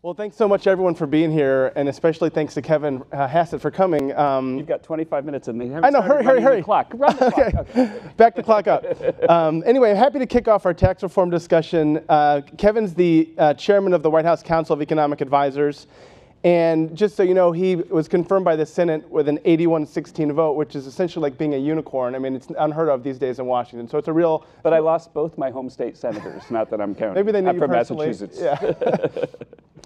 Well, thanks so much, everyone, for being here, and especially thanks to Kevin Hassett for coming. You've got 25 minutes and they haven't I know, started hurry. running the clock. Run the clock. Okay. Back the clock up. Anyway, happy to kick off our tax reform discussion. Kevin's the chairman of the White House Council of Economic Advisors. And just so you know, he was confirmed by the Senate with an 81-16 vote, which is essentially like being a unicorn. I mean, it's unheard of these days in Washington. So it's a real... But I lost both my home state senators, not that I'm counting. Maybe they knew I'm you from personally. Massachusetts. Yeah.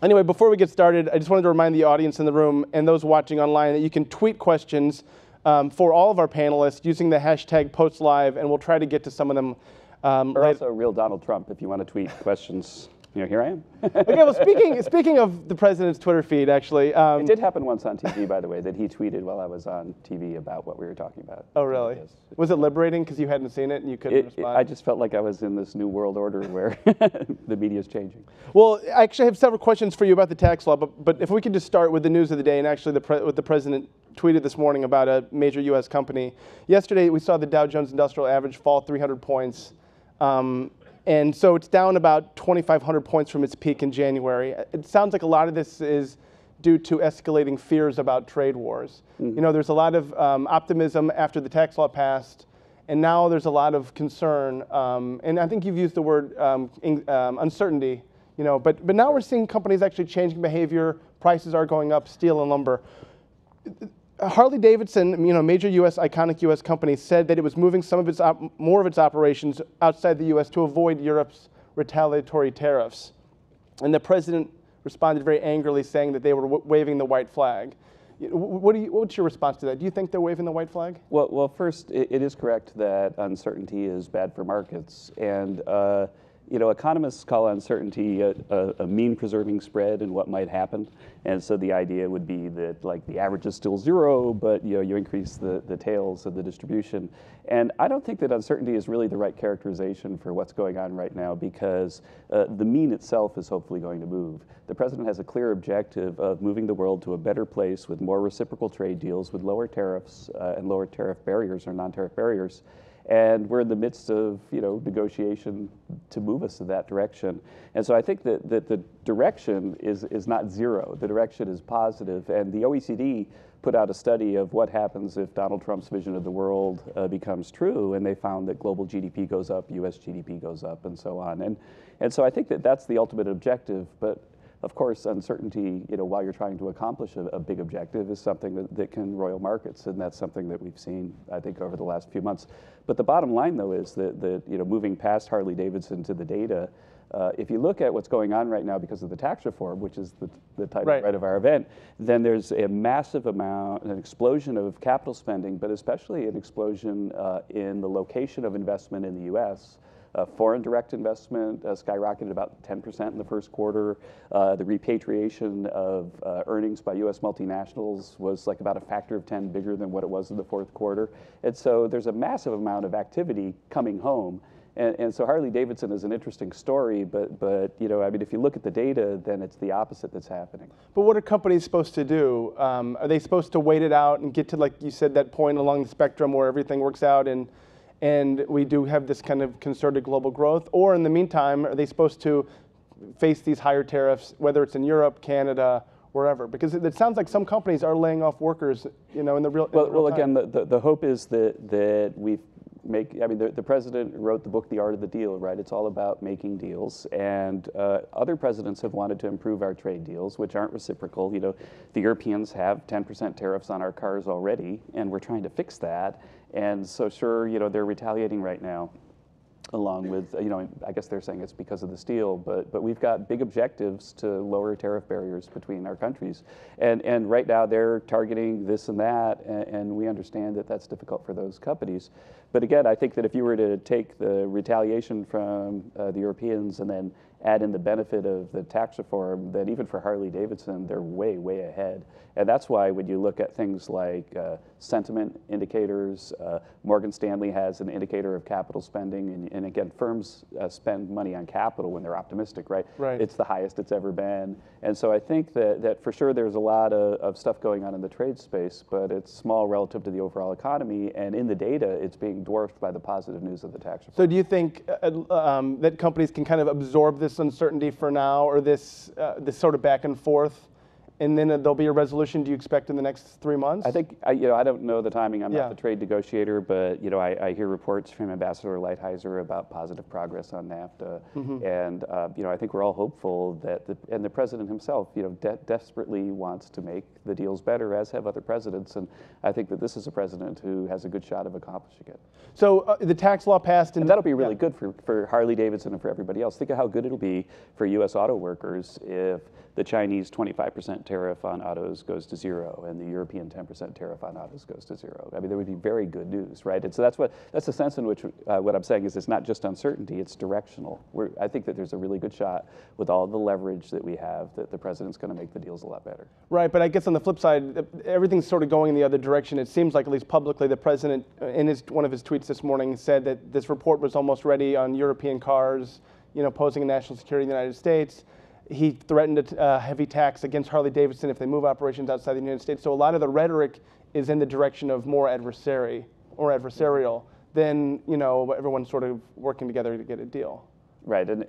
Anyway, before we get started, I just wanted to remind the audience in the room and those watching online that you can tweet questions for all of our panelists using the hashtag #PostLive, and we'll try to get to some of them Or also real Donald Trump, if you want to tweet questions. You know, here I am. Okay, well, speaking of the president's Twitter feed, actually. It did happen once on TV, by the way, that he tweeted while I was on TV about what we were talking about. Oh, really? Yes. Was it liberating because you hadn't seen it and you couldn't respond? I just felt like I was in this new world order where the media is changing. Well, I actually have several questions for you about the tax law, but if we could just start with the news of the day and actually what the president tweeted this morning about a major U.S. company. Yesterday, we saw the Dow Jones Industrial Average fall 300 points. And so it's down about 2,500 points from its peak in January. It sounds like a lot of this is due to escalating fears about trade wars. Mm-hmm. You know, there's a lot of optimism after the tax law passed, and now there's a lot of concern. And I think you've used the word uncertainty. You know, but now we're seeing companies actually changing behavior. Prices are going up, steel and lumber. Harley-Davidson, you know, major iconic U.S. company, said that it was moving more of its operations outside the U.S. to avoid Europe's retaliatory tariffs. And the president responded very angrily, saying that they were waving the white flag. What's your response to that? Do you think they're waving the white flag? Well, first, it is correct that uncertainty is bad for markets. And you know, economists call uncertainty a mean-preserving spread in what might happen. And so the idea would be that, like, the average is still zero, but, you know, you increase the tails of the distribution. And I don't think that uncertainty is really the right characterization for what's going on right now, because the mean itself is hopefully going to move. The president has a clear objective of moving the world to a better place with more reciprocal trade deals, with lower tariffs and lower tariff barriers or non-tariff barriers. And we're in the midst of, you know, negotiation to move us in that direction. And so I think that the direction is not zero. The direction is positive. And the OECD put out a study of what happens if Donald Trump's vision of the world becomes true. And they found that global GDP goes up, US GDP goes up, and so on. And so I think that that's the ultimate objective. But of course, uncertainty, you know, while you're trying to accomplish a big objective, is something that can roil markets, and that's something that we've seen, I think, over the last few months. But the bottom line, though, is that you know, moving past Harley-Davidson to the data, if you look at what's going on right now because of the tax reform, which is the title right of our event, then there's a massive amount, an explosion of capital spending, but especially an explosion in the location of investment in the U.S. Foreign direct investment skyrocketed about 10% in the first quarter. The repatriation of earnings by U.S. multinationals was like about a factor of 10 bigger than what it was in the fourth quarter. And so there's a massive amount of activity coming home. And so Harley-Davidson is an interesting story, but you know, I mean, if you look at the data, then it's the opposite that's happening. But what are companies supposed to do? Are they supposed to wait it out and get to, like you said, that point along the spectrum where everything works out and we do have this kind of concerted global growth? Or in the meantime, are they supposed to face these higher tariffs, whether it's in Europe, Canada, wherever? Because it sounds like some companies are laying off workers, you know, in the real time. Well, again, the hope is that we I mean, the president wrote the book, The Art of the Deal, right? It's all about making deals. And other presidents have wanted to improve our trade deals, which aren't reciprocal. You know, the Europeans have 10% tariffs on our cars already, and we're trying to fix that. And so sure, you know, they're retaliating right now, along with, you know, I guess they're saying it's because of the steel, but we've got big objectives to lower tariff barriers between our countries. And right now they're targeting this and that, and we understand that that's difficult for those companies. But again, I think that if you were to take the retaliation from the Europeans and then add in the benefit of the tax reform, then even for Harley-Davidson, they're way, way ahead. And that's why when you look at things like sentiment indicators, Morgan Stanley has an indicator of capital spending, and again, firms spend money on capital when they're optimistic, right? Right. It's the highest it's ever been. And so I think that for sure there's a lot of stuff going on in the trade space, but it's small relative to the overall economy, and in the data, it's being dwarfed by the positive news of the tax reform. So do you think that companies can kind of absorb this this uncertainty for now, or this sort of back and forth, and then there'll be a resolution? Do you expect in the next 3 months? I think, I don't know the timing. I'm Yeah. not the trade negotiator, but I hear reports from Ambassador Lighthizer about positive progress on NAFTA, and I think we're all hopeful that the president himself, desperately wants to make the deals better, as have other presidents, and I think that this is a president who has a good shot of accomplishing it. So the tax law passed, and that'll be really good for Harley Davidson and for everybody else. Think of how good it'll be for U.S. auto workers if the Chinese 25% tariff on autos goes to zero and the European 10% tariff on autos goes to zero. I mean, that would be very good news, right? And so that's the sense in which what I'm saying is it's not just uncertainty, it's directional. I think that there's a really good shot with all the leverage that we have that the president's going to make the deals a lot better. Right, but I guess on the flip side, everything's sort of going in the other direction. It seems like, at least publicly, the president, in one of his tweets this morning, said that this report was almost ready on European cars, posing a national security in the United States. He threatened a heavy tax against Harley Davidson if they move operations outside the United States. So a lot of the rhetoric is in the direction of more adversarial than everyone sort of working together to get a deal. Right, and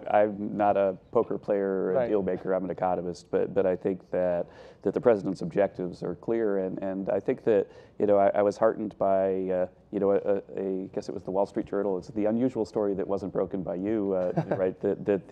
I'm not a poker player or a deal maker. I'm an economist, but I think that the president's objectives are clear, and I think that I was heartened by I guess it was the Wall Street Journal. It's the unusual story that wasn't broken by you, right? That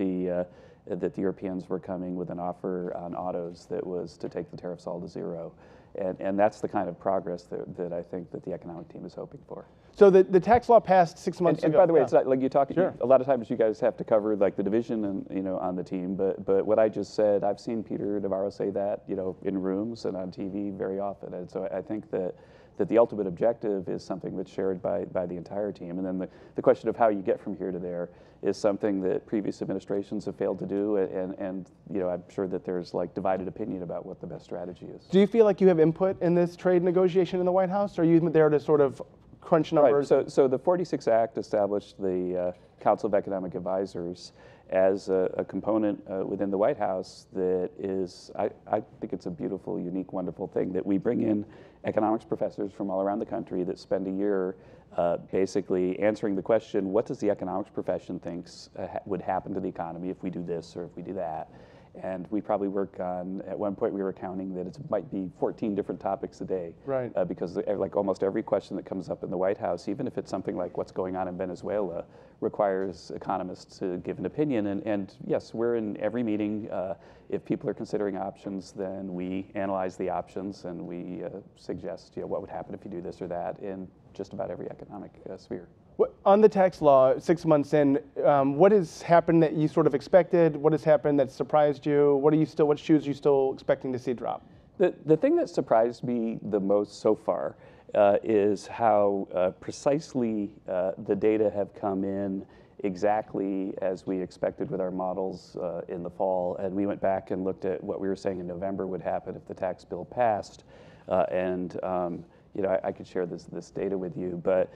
the Europeans were coming with an offer on autos that was to take the tariffs all to zero. And that's the kind of progress that I think that the economic team is hoping for. So the tax law passed 6 months ago. And by the way, it's not like you talk. Sure. A lot of times you guys have to cover like the division and on the team. But what I just said, I've seen Peter Navarro say that in rooms and on TV very often. And so I think that the ultimate objective is something that's shared by the entire team. And then the question of how you get from here to there is something that previous administrations have failed to do. And I'm sure that there's like divided opinion about what the best strategy is. Do you feel like you have input in this trade negotiation in the White House? Or are you there to sort of crunch numbers? Right. So the 46 Act established the Council of Economic Advisors as a component within the White House that is, I think it's a beautiful, unique, wonderful thing that we bring in economics professors from all around the country that spend a year basically answering the question, what does the economics profession thinks would happen to the economy if we do this or if we do that? And we probably work on, at one point we were counting that it might be 14 different topics a day. Right. Because like almost every question that comes up in the White House, even if it's something like what's going on in Venezuela, requires economists to give an opinion. And yes, we're in every meeting. If people are considering options, then we analyze the options and we suggest what would happen if you do this or that in just about every economic sphere. On the tax law, 6 months in, what has happened that you sort of expected? What has happened that surprised you? What shoes are you still expecting to see drop? The thing that surprised me the most so far is how precisely the data have come in exactly as we expected with our models in the fall. And we went back and looked at what we were saying in November would happen if the tax bill passed. I could share this data with you, but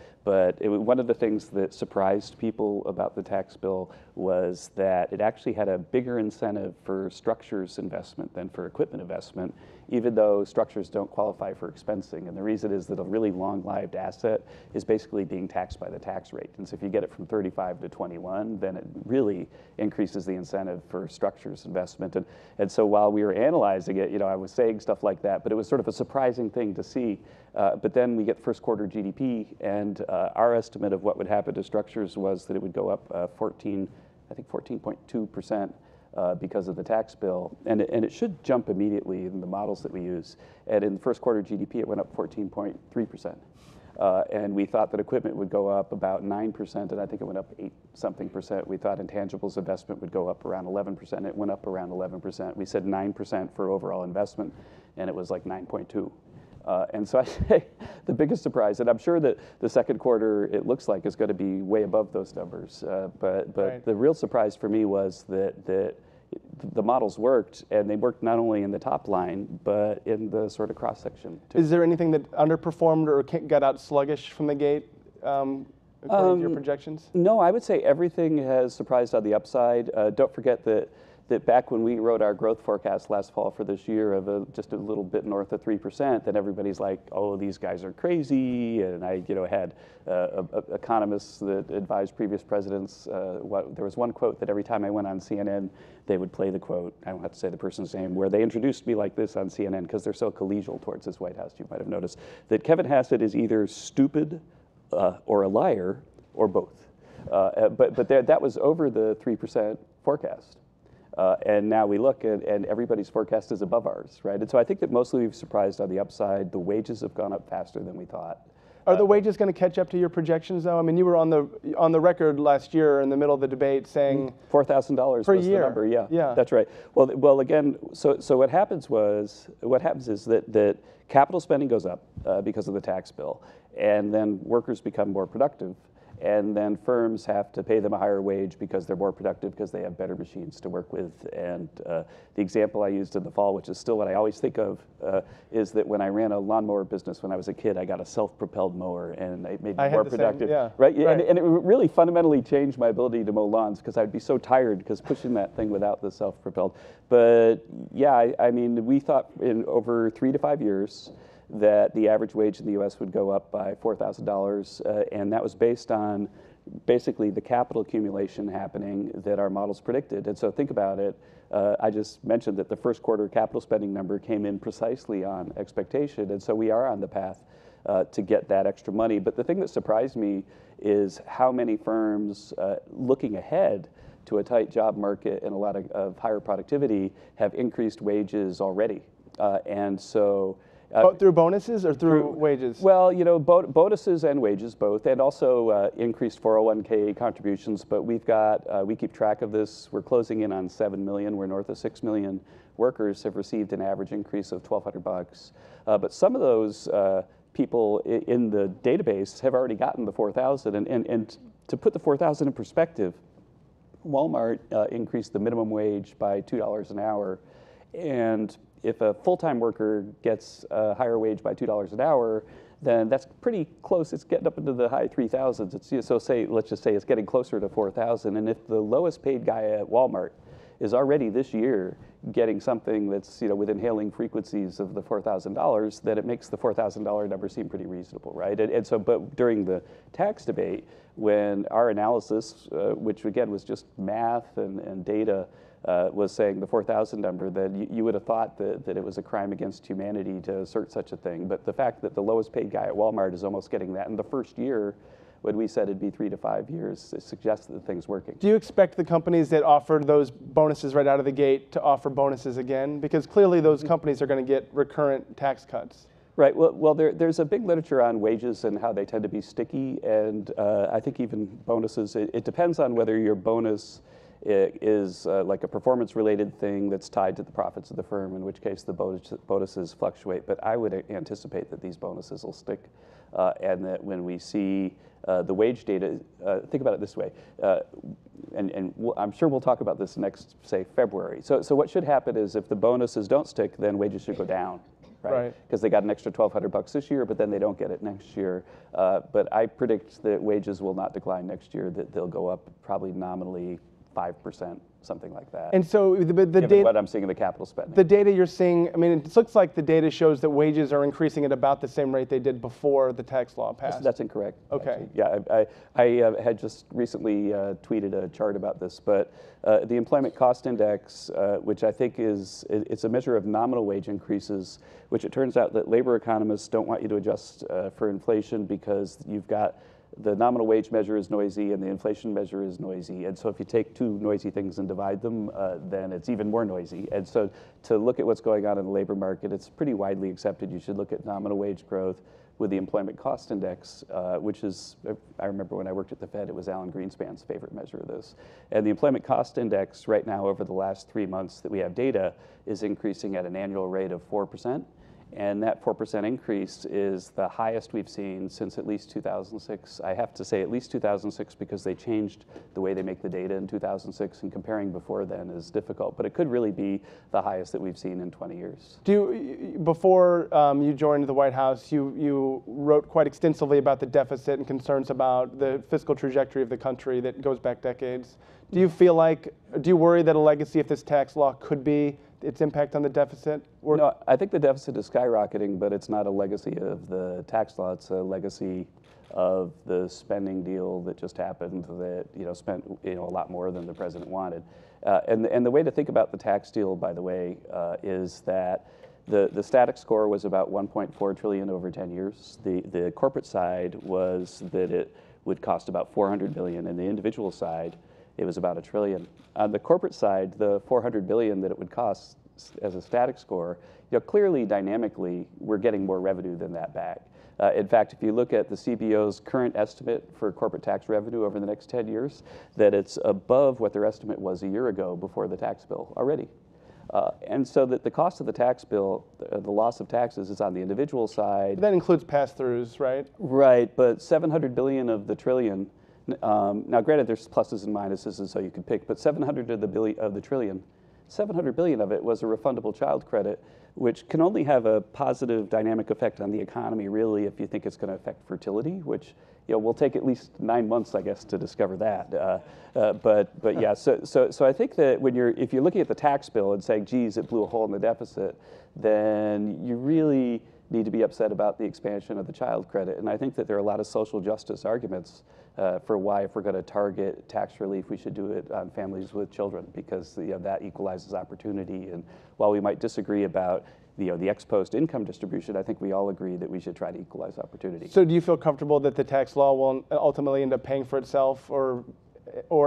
one of the things that surprised people about the tax bill was that it actually had a bigger incentive for structures investment than for equipment investment, even though structures don't qualify for expensing. And the reason is that a really long-lived asset is basically being taxed by the tax rate. And so if you get it from 35 to 21, then it really increases the incentive for structures investment. And so while we were analyzing it, I was saying stuff like that, but it was sort of a surprising thing to see. But then we get first quarter GDP, and our estimate of what would happen to structures was that it would go up 14.2% because of the tax bill. And it should jump immediately in the models that we use. And in the first quarter GDP, it went up 14.3%. And we thought that equipment would go up about 9%, and I think it went up 8-something%. We thought intangibles investment would go up around 11%. It went up around 11%. We said 9% for overall investment, and it was like 9.2. And so I say the biggest surprise, and I'm sure that the second quarter, it looks like, is going to be way above those numbers. But right. The real surprise for me was that the models worked, and they worked not only in the top line, but in the sort of cross-section, too. Is there anything that underperformed or got out sluggish from the gate, according to your projections? No, I would say everything has surprised on the upside. Don't forget that that back when we wrote our growth forecast last fall for this year of just a little bit north of 3%, then everybody's like, oh, these guys are crazy. And I had economists that advised previous presidents. There was one quote that every time I went on CNN, they would play the quote. I don't have to say the person's name, where they introduced me like this on CNN because they're so collegial towards this White House. You might have noticed that Kevin Hassett is either stupid or a liar or both. But that was over the 3% forecast. And now we look and everybody's forecast is above ours, right? And so I think that mostly we've surprised on the upside. The wages have gone up faster than we thought. Are the wages going to catch up to your projections, though? I mean, you were on the record last year in the middle of the debate saying $4,000 per was year. the number. Yeah, yeah, that's right. Well, again, so what happens is that capital spending goes up because of the tax bill, and then workers become more productive. And then firms have to pay them a higher wage because they're more productive because they have better machines to work with. And the example I used in the fall, which is still what I always think of, is that when I ran a lawnmower business when I was a kid, I got a self-propelled mower, and it made me more productive. Yeah. Right? And it really fundamentally changed my ability to mow lawns because I'd be so tired because pushing that thing without the self-propelled. But yeah, I mean, we thought in over 3 to 5 years that the average wage in the U.S. would go up by $4,000, and that was based on basically the capital accumulation happening that our models predicted. And so think about it. I just mentioned that the first quarter capital spending number came in precisely on expectation, and so we are on the path to get that extra money. But the thing that surprised me is how many firms looking ahead to a tight job market and a lot of higher productivity have increased wages already. And so through bonuses or through wages? Well, bonuses and wages both, and also increased 401k contributions. But we keep track of this. We're closing in on 7 million. We're north of 6 million workers have received an average increase of $1,200. But some of those people in the database have already gotten the 4,000. And to put the 4,000 in perspective, Walmart increased the minimum wage by $2 an hour, and if a full-time worker gets a higher wage by $2 an hour, then that's pretty close. It's getting up into the high 3,000s. Let's just say it's getting closer to 4,000. And if the lowest paid guy at Walmart is already this year getting something that's within hailing frequencies of the $4,000, then it makes the $4,000 number seem pretty reasonable, right? But during the tax debate, when our analysis, which again was just math and data, was saying the 4,000 number, then you would have thought that it was a crime against humanity to assert such a thing. But the fact that the lowest paid guy at Walmart is almost getting that in the first year, when we said it'd be 3 to 5 years, it suggests that the thing's working. Do you expect the companies that offered those bonuses right out of the gate to offer bonuses again? Because clearly those companies are going to get recurrent tax cuts. Right. Well, there's a big literature on wages and how they tend to be sticky, and I think even bonuses, it depends on whether your bonus is like a performance-related thing that's tied to the profits of the firm, in which case the bonuses fluctuate. But I would anticipate that these bonuses will stick, and that when we see the wage data, think about it this way, and I'm sure we'll talk about this next, say, February. So what should happen is if the bonuses don't stick, then wages should go down. Right? Because they got an extra $1,200 this year, but then they don't get it next year. But I predict that wages will not decline next year, that they'll go up probably nominally 5%, something like that. And so the data, what I'm seeing in the capital spending. The data you're seeing, I mean, it looks like the data shows that wages are increasing at about the same rate they did before the tax law passed. That's incorrect. Okay. Actually. Yeah, I had just recently tweeted a chart about this, but the employment cost index, which I think it's a measure of nominal wage increases, which it turns out that labor economists don't want you to adjust for inflation because you've got the nominal wage measure is noisy and the inflation measure is noisy. And so if you take two noisy things and divide them, then it's even more noisy. And so to look at what's going on in the labor market, it's pretty widely accepted. You should look at nominal wage growth with the employment cost index, which is, I remember when I worked at the Fed, it was Alan Greenspan's favorite measure of this. And the employment cost index right now over the last 3 months that we have data is increasing at an annual rate of 4%. And that 4% increase is the highest we've seen since at least 2006. I have to say at least 2006 because they changed the way they make the data in 2006, and comparing before then is difficult. But it could really be the highest that we've seen in 20 years. Before you joined the White House, you wrote quite extensively about the deficit and concerns about the fiscal trajectory of the country that goes back decades. Do you feel like, do you worry that a legacy of this tax law could be its impact on the deficit? Or No, I think the deficit is skyrocketing, but it's not a legacy of the tax law. It's a legacy of the spending deal that just happened that spent a lot more than the president wanted. And the way to think about the tax deal, by the way, is that the static score was about 1.4 trillion over 10 years. The corporate side was that it would cost about 400 billion, and the individual side it was about $1 trillion. On the corporate side, the 400 billion that it would cost as a static score, clearly dynamically we're getting more revenue than that back. In fact, if you look at the CBO's current estimate for corporate tax revenue over the next 10 years, that it's above what their estimate was a year ago before the tax bill already. And so that the cost of the tax bill, the loss of taxes, is on the individual side. that includes pass-throughs, right? Right, but 700 billion of the trillion. Now, granted, there's pluses and minuses, and so you can pick. But 700 of the trillion, 700 billion of it was a refundable child credit, which can only have a positive dynamic effect on the economy, really, if you think it's going to affect fertility, which will take at least 9 months, I guess, to discover that. But yeah, so I think that if you're looking at the tax bill and saying, geez, it blew a hole in the deficit, then you really need to be upset about the expansion of the child credit. And I think that there are a lot of social justice arguments for why, if we're going to target tax relief, we should do it on families with children, because that equalizes opportunity. And while we might disagree about the ex post income distribution, I think we all agree that we should try to equalize opportunity. So do you feel comfortable that the tax law will ultimately end up paying for itself or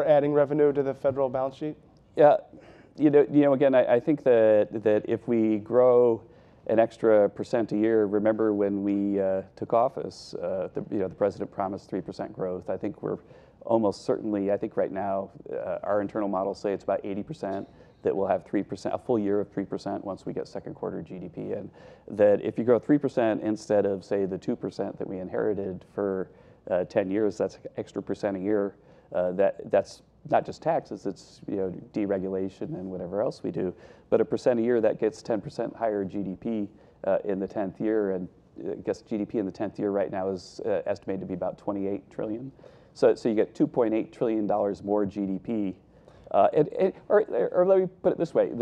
adding revenue to the federal balance sheet? Yeah, again, I think that if we grow an extra % a year. Remember when we took office, the president promised 3% growth. I think we're almost certainly, I think right now, our internal models say it's about 80% that we'll have 3%, a full year of 3% once we get second quarter GDP in. That if you grow 3% instead of, say, the 2% that we inherited for 10 years, that's an extra % a year. That's not just taxes, it's deregulation and whatever else we do, but a % a year that gets 10% higher GDP in the 10th year, and I guess GDP in the 10th year right now is estimated to be about 28 trillion. So you get $2.8 trillion more GDP. Or let me put it this way,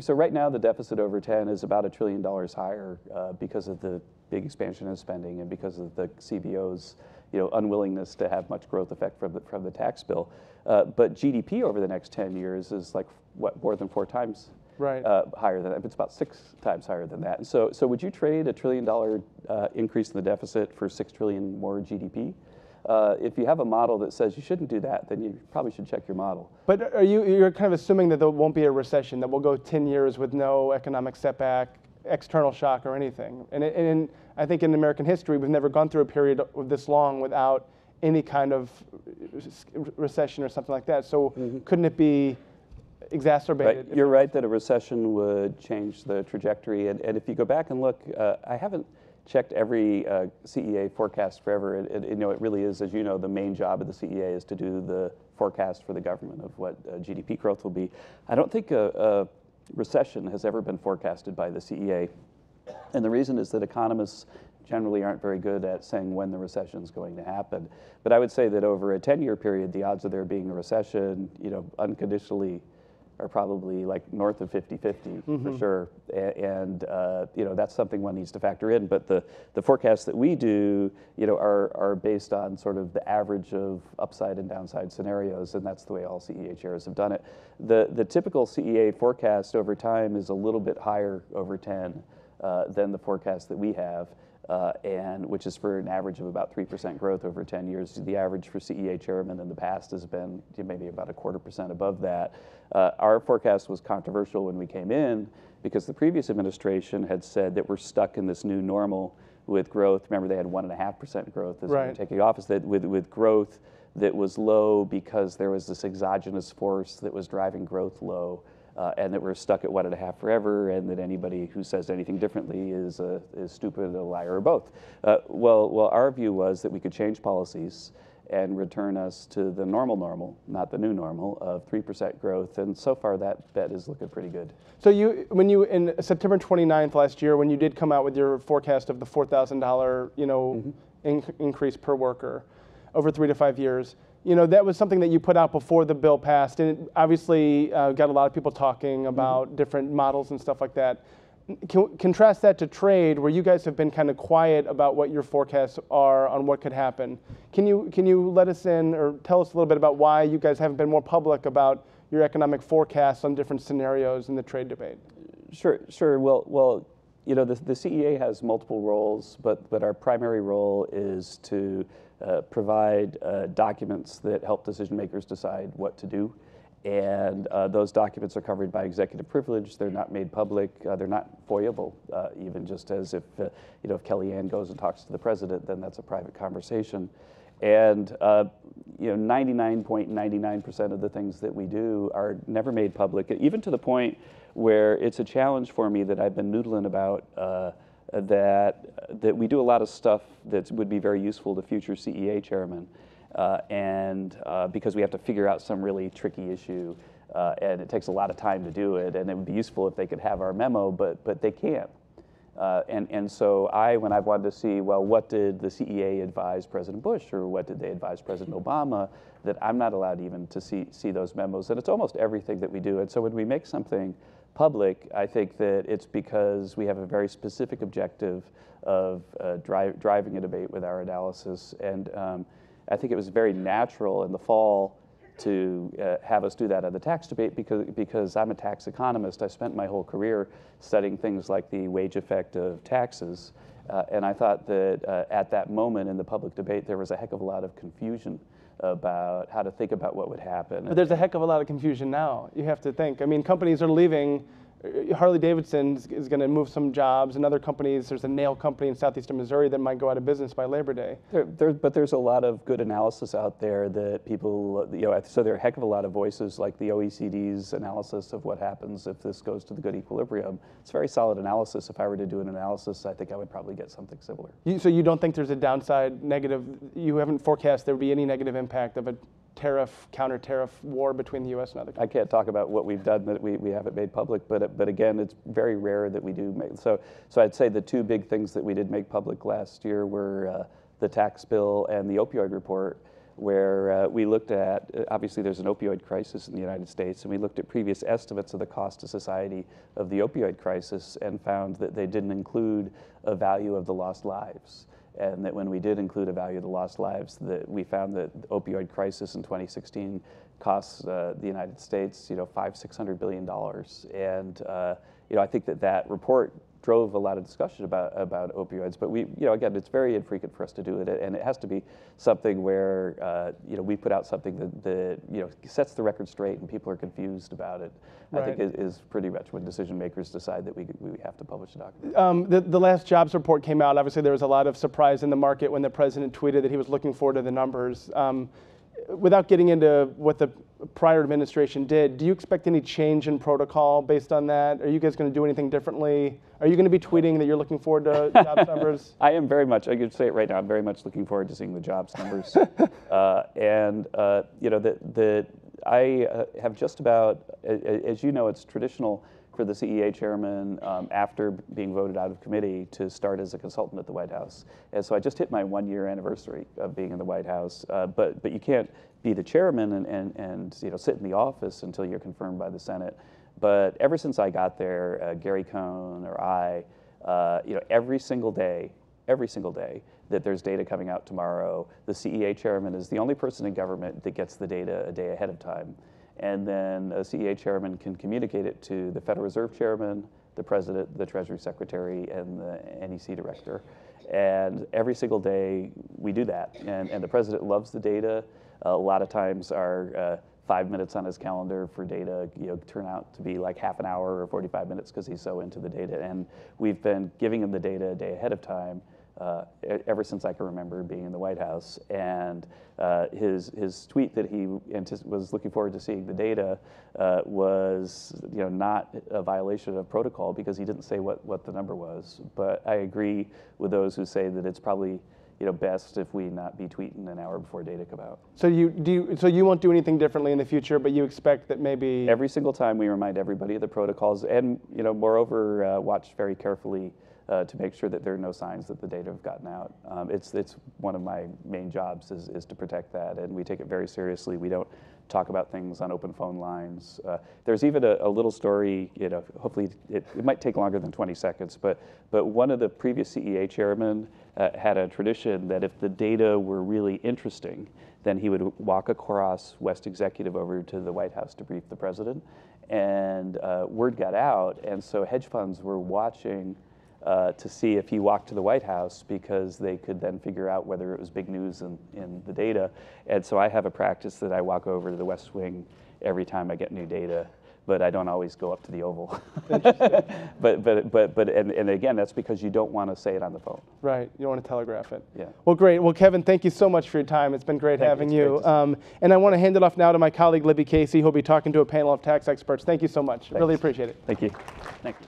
so right now the deficit over 10 is about $1 trillion higher because of the big expansion of spending and because of the CBO's unwillingness to have much growth effect from the tax bill. But GDP over the next 10 years is like, what, more than 4 times higher than that. It's about 6 times higher than that. And so would you trade $1 trillion increase in the deficit for 6 trillion more GDP? If you have a model that says you shouldn't do that, then you probably should check your model. But you're kind of assuming that there won't be a recession, that we'll go 10 years with no economic setback, external shock, or anything. And I think in American history, we've never gone through a period this long without any kind of recession or something like that. So couldn't it be exacerbated? Right. You're right that a recession would change the trajectory. And if you go back and look, I haven't checked every CEA forecast forever. It really is, as you know, the main job of the CEA is to do the forecast for the government of what GDP growth will be. I don't think a recession has ever been forecasted by the CEA. And the reason is that economists generally aren't very good at saying when the recession is going to happen. But I would say that over a 10-year period, the odds of there being a recession, unconditionally, are probably like north of 50-50 for sure. And that's something one needs to factor in. But the forecasts that we do, are based on sort of the average of upside and downside scenarios, and that's the way all CEA chairs have done it. The typical CEA forecast over time is a little bit higher over 10 than the forecast that we have. And which is for an average of about 3% growth over 10 years. The average for CEA chairman in the past has been maybe about 0.25% above that. Our forecast was controversial when we came in because the previous administration had said that we're stuck in this new normal with growth. Remember, they had 1.5% growth as they were taking office. That with growth that was low because there was this exogenous force that was driving growth low. And that we're stuck at 1.5 forever, and that anybody who says anything differently is stupid, a liar, or both. Well, our view was that we could change policies and return us to the normal, not the new normal, of 3% growth. And so far, that bet is looking pretty good. So when you in September 29th last year, when you did come out with your forecast of the $4,000, increase per worker over 3 to 5 years, You know, that was something that you put out before the bill passed, and it obviously got a lot of people talking about different models and stuff like that. Contrast that to trade, where you guys have been kind of quiet about what your forecasts are on what could happen. Can you let us in or tell us a little bit about why you guys haven't been more public about your economic forecasts on different scenarios in the trade debate? Sure. Well, you know, the CEA has multiple roles, but our primary role is to provide documents that help decision makers decide what to do. And those documents are covered by executive privilege. They're not made public. They're not FOIAble, even just as if, you know, if Kellyanne goes and talks to the president, then that's a private conversation. And, you know, 99.99% of the things that we do are never made public, even to the point where it's a challenge for me that I've been noodling about, that we do a lot of stuff that would be very useful to future CEA chairmen. Because we have to figure out some really tricky issue, and it takes a lot of time to do it, and it would be useful if they could have our memo, but they can't. And so when I've wanted to see, well, what did the CEA advise President Bush, or what did they advise President Obama, that I'm not allowed even to see those memos. And it's almost everything that we do. And so when we make something public, I think that it's because we have a very specific objective of driving a debate with our analysis. And I think it was very natural in the fall to have us do that at the tax debate because I'm a tax economist. I spent my whole career studying things like the wage effect of taxes. And I thought that at that moment in the public debate, there was a heck of a lot of confusion about how to think about what would happen. But there's a heck of a lot of confusion now. You have to think. I mean, companies are leaving. Harley-Davidson is going to move some jobs, and other companies, there's a nail company in southeastern Missouri that might go out of business by Labor Day. But there's a lot of good analysis out there that people, you know, so there are a heck of a lot of voices like the OECD's analysis of what happens if this goes to the good equilibrium. It's very solid analysis. If I were to do an analysis, I think I would probably get something similar. So you don't think there's a downside negative, you haven't forecast there would be any negative impact of a counter-tariff war between the U.S. and other countries? I can't talk about what we've done that we haven't made public, but again, it's very rare that we do make. So I'd say the two big things that we did make public last year were the tax bill and the opioid report, where we looked at, obviously there's an opioid crisis in the United States, and we looked at previous estimates of the cost to society of the opioid crisis and found that they didn't include a value of the lost lives. And that when we did include a value of the lost lives, that we found that the opioid crisis in 2016 costs the United States, you know, $500–600 billion. And you know, I think that report drove a lot of discussion about opioids. But we, you know, again, it's very infrequent for us to do it, and it has to be something where you know, we put out something that you know, sets the record straight and people are confused about it. Right. I think is pretty much when decision makers decide that we have to publish a document. The last jobs report came out. Obviously, there was a lot of surprise in the market when the president tweeted that he was looking forward to the numbers. Without getting into what the prior administration did, do you expect any change in protocol based on that? Are you guys going to do anything differently? Are you going to be tweeting that you're looking forward to jobs numbers? I am very much, I could say it right now, I'm very much looking forward to seeing the jobs numbers. You know, I have just about, as you know, it's traditional for the CEA chairman after being voted out of committee to start as a consultant at the White House. And so I just hit my 1-year anniversary of being in the White House. But you can't be the chairman and you know, sit in the office until you're confirmed by the Senate. But ever since I got there, Gary Cohn or I, you know, every single day that there's data coming out tomorrow, the CEA chairman is the only person in government that gets the data a day ahead of time. And then a CEA chairman can communicate it to the Federal Reserve chairman, the president, the Treasury secretary, and the NEC director. And every single day we do that. And the president loves the data. A lot of times our 5 minutes on his calendar for data, you know, turn out to be like half an hour or 45 minutes because he's so into the data. And we've been giving him the data a day ahead of time ever since I can remember being in the White House. And his tweet that he was looking forward to seeing the data was, you know, not a violation of protocol because he didn't say what the number was. But I agree with those who say that it's probably, you know, best if we not be tweeting an hour before data come out. So you won't do anything differently in the future, but you expect that maybe every single time we remind everybody of the protocols, and you know, moreover, watch very carefully to make sure that there are no signs that the data have gotten out. It's one of my main jobs is to protect that, and we take it very seriously. We don't talk about things on open phone lines. There's even a little story, hopefully it might take longer than 20 seconds, but one of the previous CEA chairmen had a tradition that if the data were really interesting, then he would walk across West Executive over to the White House to brief the president. And word got out, and so hedge funds were watching to see if he walked to the White House, because they could then figure out whether it was big news in the data. And so I have a practice that I walk over to the West Wing every time I get new data, but I don't always go up to the Oval. And again, that's because you don't want to say it on the phone. Right, you don't want to telegraph it. Yeah. Well, great. Well, Kevin, thank you so much for your time. It's been great having you. And I want to hand it off now to my colleague, Libby Casey, who'll be talking to a panel of tax experts. Thank you so much. Thanks. Really appreciate it. Thank you. Thank you.